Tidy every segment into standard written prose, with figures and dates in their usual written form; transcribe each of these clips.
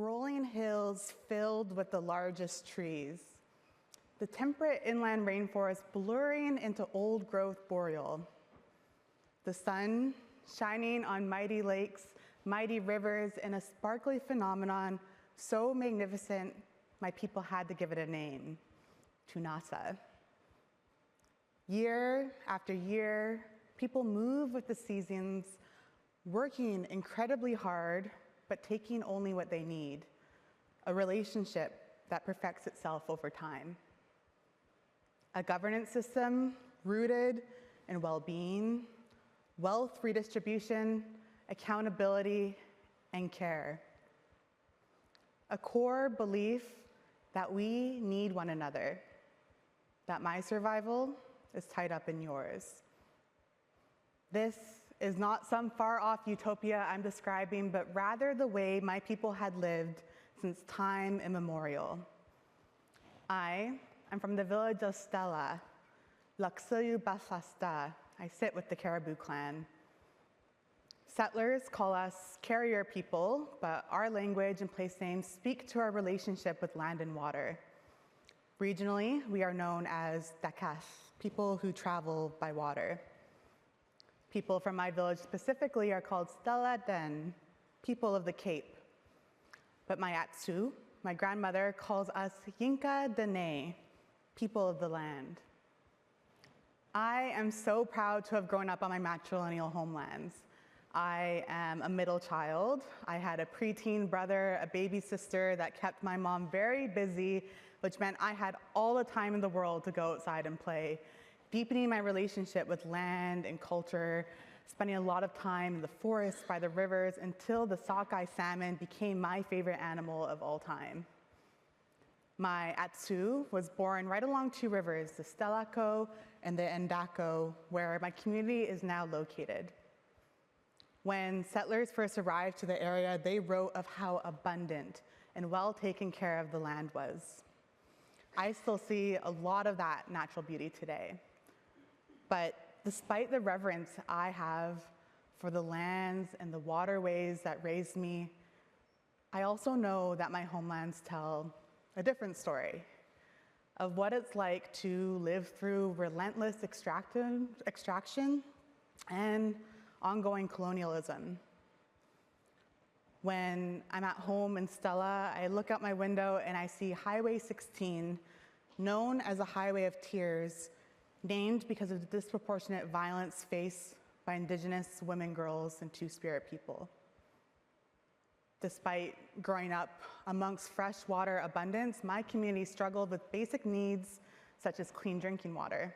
rolling hills filled with the largest trees, the temperate inland rainforest blurring into old-growth boreal, the sun shining on mighty lakes, mighty rivers in a sparkly phenomenon so magnificent my people had to give it a name, Tunasa. Year after year, people move with the seasons, working incredibly hard, but taking only what they need, a relationship that perfects itself over time. A governance system rooted in well-being, wealth redistribution, accountability, and care. A core belief that we need one another, that my survival is tied up in yours. This is not some far-off utopia I'm describing, but rather the way my people had lived since time immemorial. I am from the village of Stella, Laksuyu Basasta. I sit with the Caribou clan. Settlers call us carrier people, but our language and place names speak to our relationship with land and water. Regionally, we are known as Dakas, people who travel by water. People from my village specifically are called Stellat'en, people of the Cape. But my Atsu, my grandmother, calls us Yinka Dene, people of the land. I am so proud to have grown up on my matrilineal homelands. I am a middle child. I had a preteen brother, a baby sister that kept my mom very busy, which meant I had all the time in the world to go outside and play, deepening my relationship with land and culture, spending a lot of time in the forests, by the rivers, until the sockeye salmon became my favorite animal of all time. My Atsu was born right along two rivers, the Stellako and the Endako, where my community is now located. When settlers first arrived to the area, they wrote of how abundant and well taken care of the land was. I still see a lot of that natural beauty today. But despite the reverence I have for the lands and the waterways that raised me, I also know that my homelands tell a different story of what it's like to live through relentless extraction and ongoing colonialism. When I'm at home in Stella, I look out my window and I see Highway 16, known as a highway of tears, named because of the disproportionate violence faced by Indigenous women, girls, and Two-Spirit people. Despite growing up amongst freshwater abundance, my community struggled with basic needs such as clean drinking water.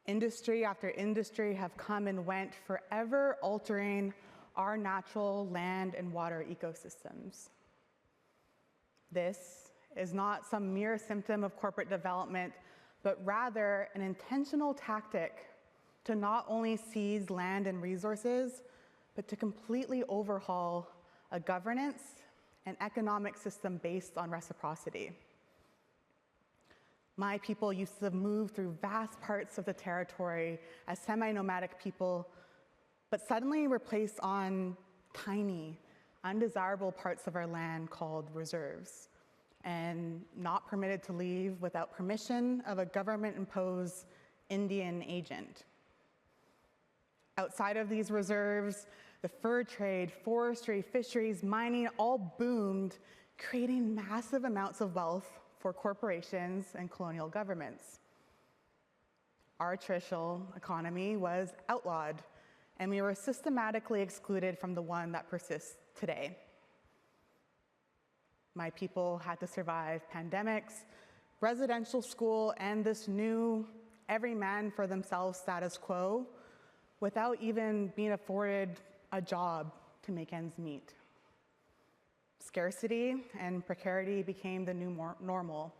Industry after industry have come and went, forever altering our natural land and water ecosystems. This is not some mere symptom of corporate development, but rather an intentional tactic to not only seize land and resources, but to completely overhaul a governance and economic system based on reciprocity. My people used to move through vast parts of the territory as semi-nomadic people, but suddenly were placed on tiny, undesirable parts of our land called reserves, and not permitted to leave without permission of a government-imposed Indian agent. Outside of these reserves, the fur trade, forestry, fisheries, mining all boomed, creating massive amounts of wealth for corporations and colonial governments. Our traditional economy was outlawed, and we were systematically excluded from the one that persists today. My people had to survive pandemics, residential school, and this new every man for themselves status quo without even being afforded a job to make ends meet. Scarcity and precarity became the new normal.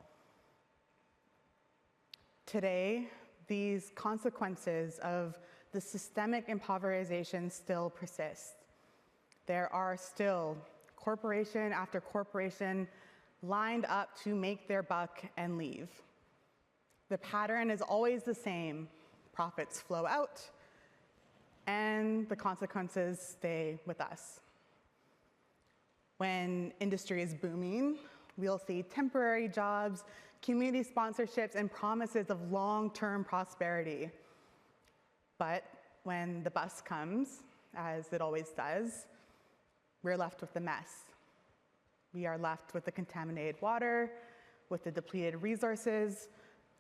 Today, these consequences of the systemic impoverization still persist. There are still corporation after corporation lined up to make their buck and leave. The pattern is always the same. Profits flow out, and the consequences stay with us. When industry is booming, we'll see temporary jobs, community sponsorships, and promises of long-term prosperity. But when the bust comes, as it always does, we're left with the mess. We are left with the contaminated water, with the depleted resources,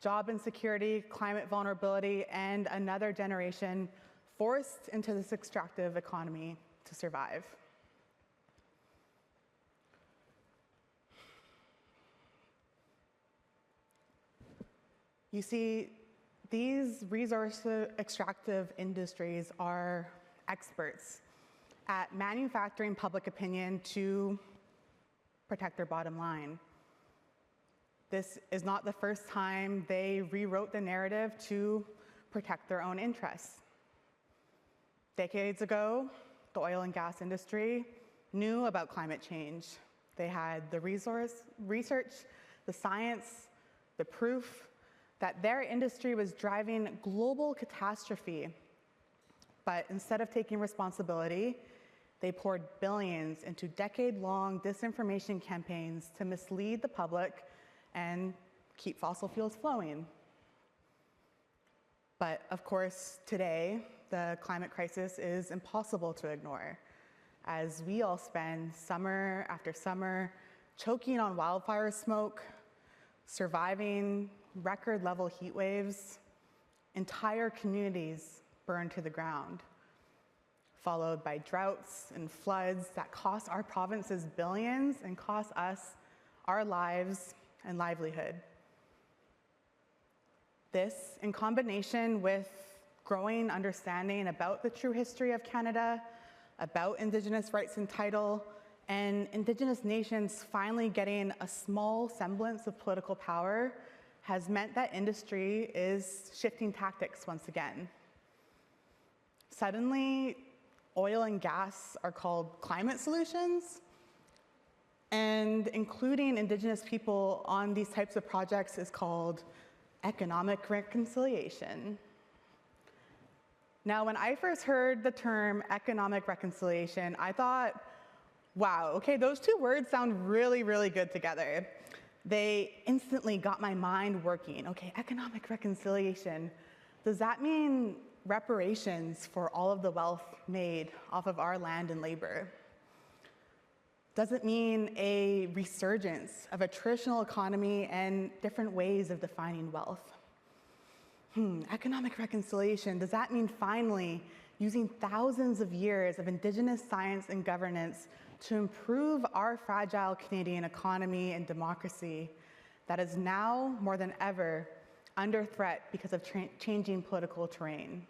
job insecurity, climate vulnerability, and another generation forced into this extractive economy to survive. You see, these resource extractive industries are experts at manufacturing public opinion to protect their bottom line. This is not the first time they rewrote the narrative to protect their own interests. Decades ago, the oil and gas industry knew about climate change. They had the research, the science, the proof that their industry was driving global catastrophe. But instead of taking responsibility, they poured billions into decade-long disinformation campaigns to mislead the public and keep fossil fuels flowing. But of course, today, the climate crisis is impossible to ignore, as we all spend summer after summer choking on wildfire smoke, surviving record-level heat waves, entire communities burned to the ground, followed by droughts and floods that cost our provinces billions and cost us our lives and livelihood. This, in combination with growing understanding about the true history of Canada, about Indigenous rights and title, and Indigenous nations finally getting a small semblance of political power, has meant that industry is shifting tactics once again. Suddenly, oil and gas are called climate solutions, and including Indigenous people on these types of projects is called economic reconciliation. Now, when I first heard the term economic reconciliation, I thought, wow, okay, those two words sound really, really good together. They instantly got my mind working. Okay, economic reconciliation. Does that mean reparations for all of the wealth made off of our land and labor? Does it mean a resurgence of a traditional economy and different ways of defining wealth? Economic reconciliation, does that mean finally using thousands of years of Indigenous science and governance to improve our fragile Canadian economy and democracy that is now more than ever under threat because of changing political terrain?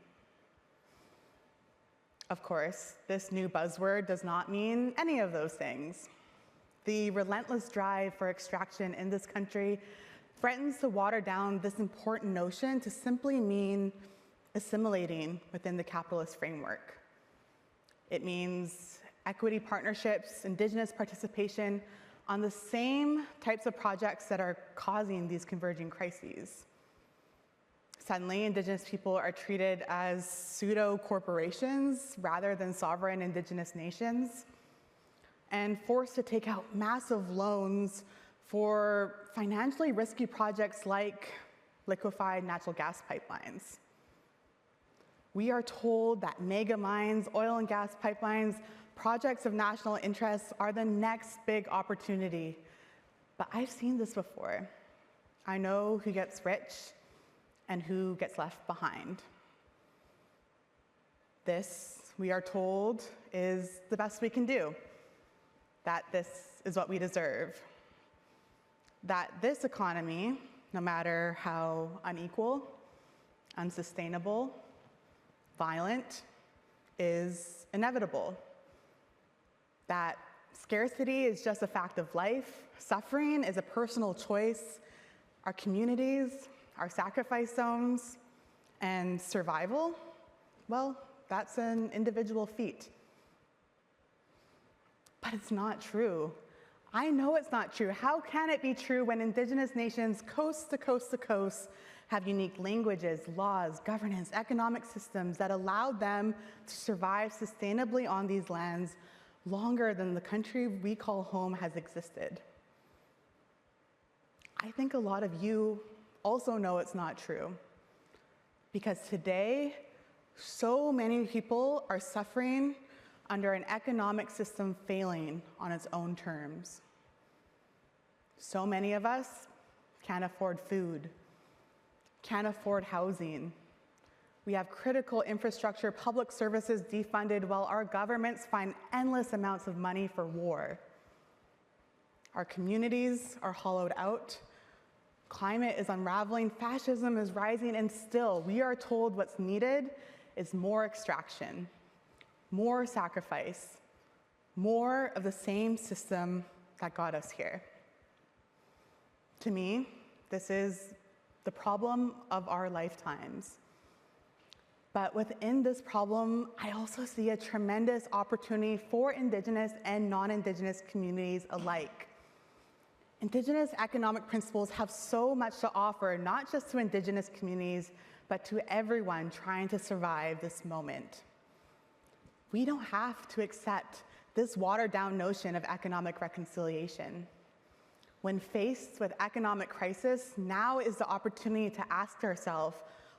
Of course, this new buzzword does not mean any of those things. The relentless drive for extraction in this country threatens to water down this important notion to simply mean assimilating within the capitalist framework. It means equity partnerships, Indigenous participation on the same types of projects that are causing these converging crises. Suddenly, Indigenous people are treated as pseudo-corporations rather than sovereign Indigenous nations, and forced to take out massive loans for financially risky projects like liquefied natural gas pipelines. We are told that mega mines, oil and gas pipelines, projects of national interest are the next big opportunity. But I've seen this before. I know who gets rich and who gets left behind. This, we are told, is the best we can do, that this is what we deserve, that this economy, no matter how unequal, unsustainable, violent, is inevitable, that scarcity is just a fact of life, suffering is a personal choice, our communities, our sacrifice zones, and survival, well, that's an individual feat. But it's not true. I know it's not true. How can it be true when Indigenous nations coast to coast to coast have unique languages, laws, governance, economic systems that allowed them to survive sustainably on these lands, longer than the country we call home has existed. I think a lot of you also know it's not true, because today, so many people are suffering under an economic system failing on its own terms. So many of us can't afford food, can't afford housing. We have critical infrastructure, public services defunded, while our governments find endless amounts of money for war. Our communities are hollowed out. Climate is unraveling, fascism is rising, and still we are told what's needed is more extraction, more sacrifice, more of the same system that got us here. To me, this is the problem of our lifetimes. But within this problem, I also see a tremendous opportunity for Indigenous and non-Indigenous communities alike. Indigenous economic principles have so much to offer, not just to Indigenous communities, but to everyone trying to survive this moment. We don't have to accept this watered-down notion of economic reconciliation. When faced with economic crisis, now is the opportunity to ask ourselves,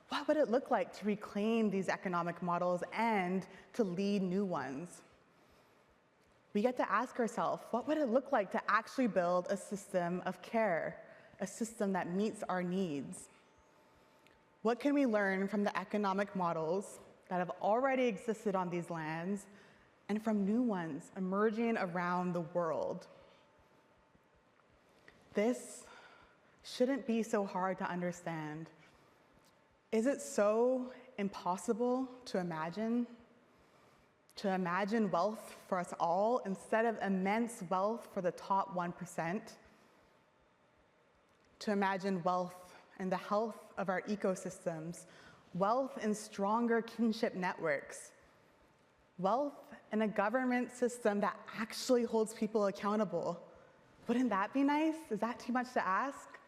what would it look like to reclaim these economic models and to lead new ones? We get to ask ourselves, what would it look like to actually build a system of care, a system that meets our needs? What can we learn from the economic models that have already existed on these lands and from new ones emerging around the world? This shouldn't be so hard to understand. Is it so impossible to imagine? To imagine wealth for us all instead of immense wealth for the top 1%? To imagine wealth and the health of our ecosystems, wealth in stronger kinship networks, wealth in a government system that actually holds people accountable. Wouldn't that be nice? Is that too much to ask?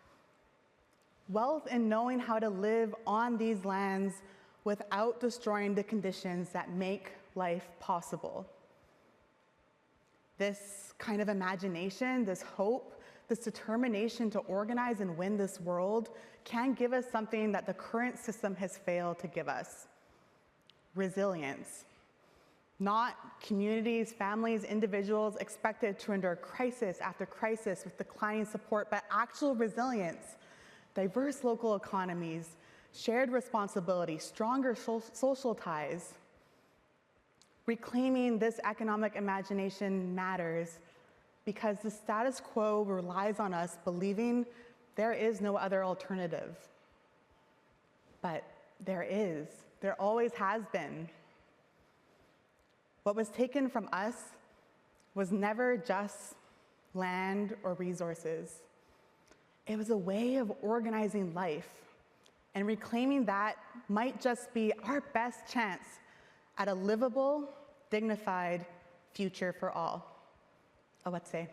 Wealth in knowing how to live on these lands without destroying the conditions that make life possible. This kind of imagination, this hope, this determination to organize and win this world can give us something that the current system has failed to give us: resilience. Not communities, families, individuals expected to endure crisis after crisis with declining support, but actual resilience, diverse local economies, shared responsibility, stronger social ties. Reclaiming this economic imagination matters because the status quo relies on us believing there is no other alternative. But there is. There always has been. What was taken from us was never just land or resources. It was a way of organizing life, and reclaiming that might just be our best chance at a livable, dignified future for all. Awetse.